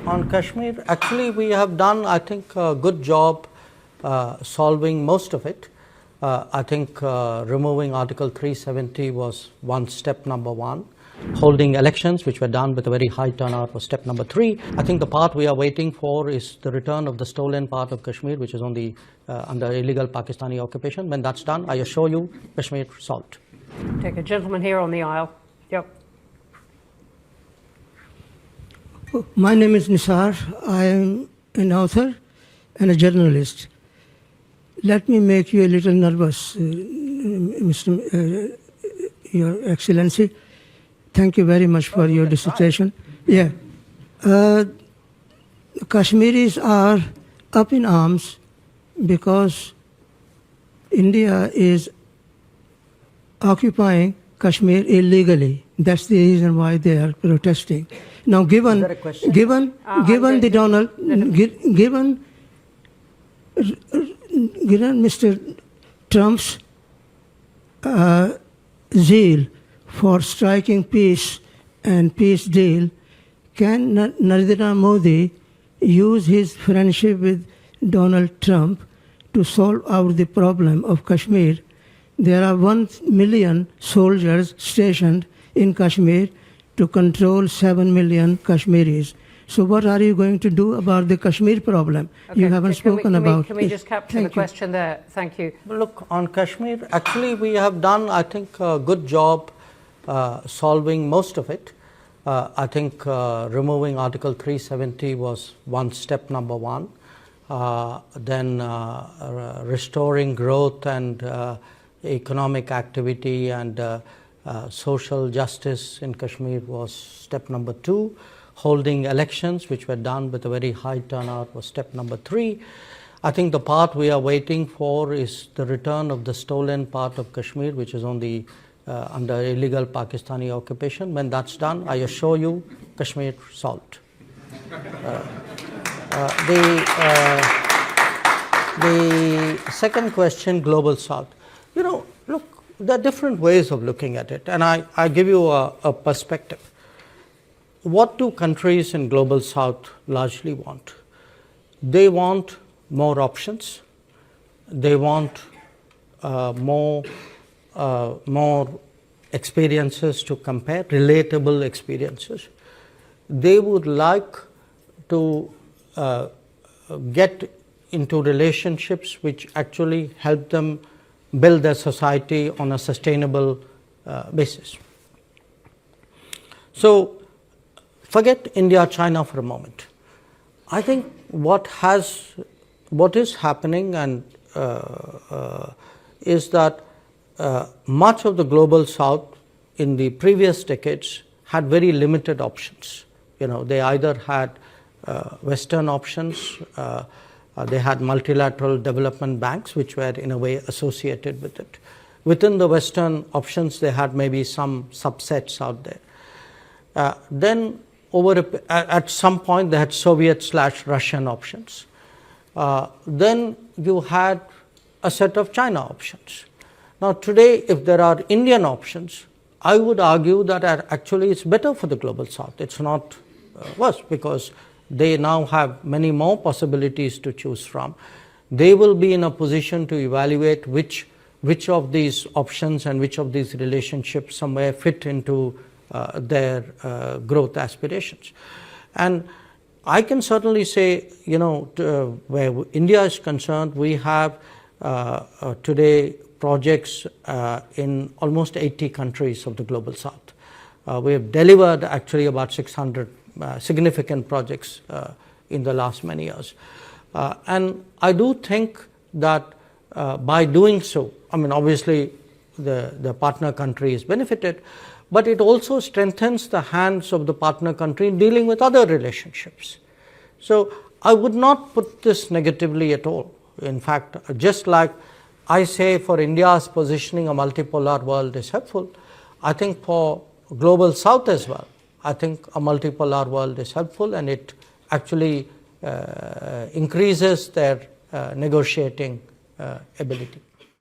on Kashmir, actually we have done, I think, a good job solving most of it. I think removing Article 370 was step number one. Holding elections, which were done with a very high turnout, was step number 3. I think the part we are waiting for is the return of the stolen part of Kashmir, which is on the under illegal Pakistani occupation. When that's done, I assure you, Kashmir solved. Take a gentleman here on the aisle. Yep. My name is Nisar. I am an author and a journalist. Let me make you a little nervous, Your Excellency. Thank you very much for your dissertation. Yeah. Kashmiris are up in arms because India is occupying Kashmir illegally. That's the reason why they are protesting. Now, given Mr. Trump's zeal for striking peace and peace deal, can Narendra Modi use his friendship with Donald Trump to solve out the problem of Kashmir? There are 1 million soldiers stationed in Kashmir to control 7 million Kashmiris. So what are you going to do about the Kashmir problem? Okay, you haven't spoken about it. Can we just capture the question there? Thank you. Look, on Kashmir, actually we have done, I think, a good job solving most of it. I think removing Article 370 was step number 1. Then restoring growth and economic activity and social justice in Kashmir was step number 2. Holding elections, which were done with a very high turnout, was step number 3. I think the part we are waiting for is the return of the stolen part of Kashmir, which is on the under illegal Pakistani occupation. When that's done, I assure you, Kashmir solved. The second question, Global South. You know, look, there are different ways of looking at it, and I give you a perspective. What do countries in Global South largely want? They want more options. They want more experiences to compare, relatable experiences. They would like to get into relationships which actually help them build their society on a sustainable basis. So forget India, China for a moment. I think what is happening and is that much of the Global South in the previous decades had very limited options. You know, they either had Western options, they had multilateral development banks, which were in a way associated with it. Within the Western options, they had maybe some subsets out there. Then at some point, they had Soviet/Russian options. Then you had a set of China options. Now today, if there are Indian options, I would argue that actually it's better for the Global South. It's not worse, because they now have many more possibilities to choose from. They will be in a position to evaluate which of these options and which of these relationships somewhere fit into their growth aspirations. And I can certainly say, you know, where India is concerned, we have today projects in almost 80 countries of the Global South. We have delivered actually about 600 significant projects in the last many years. And I do think that by doing so, I mean, obviously the partner country is benefited, but it also strengthens the hands of the partner country in dealing with other relationships. So I would not put this negatively at all. In fact, just like I say for India's positioning, a multipolar world is helpful, I think for Global South as well, I think a multipolar world is helpful, and it actually increases their negotiating ability.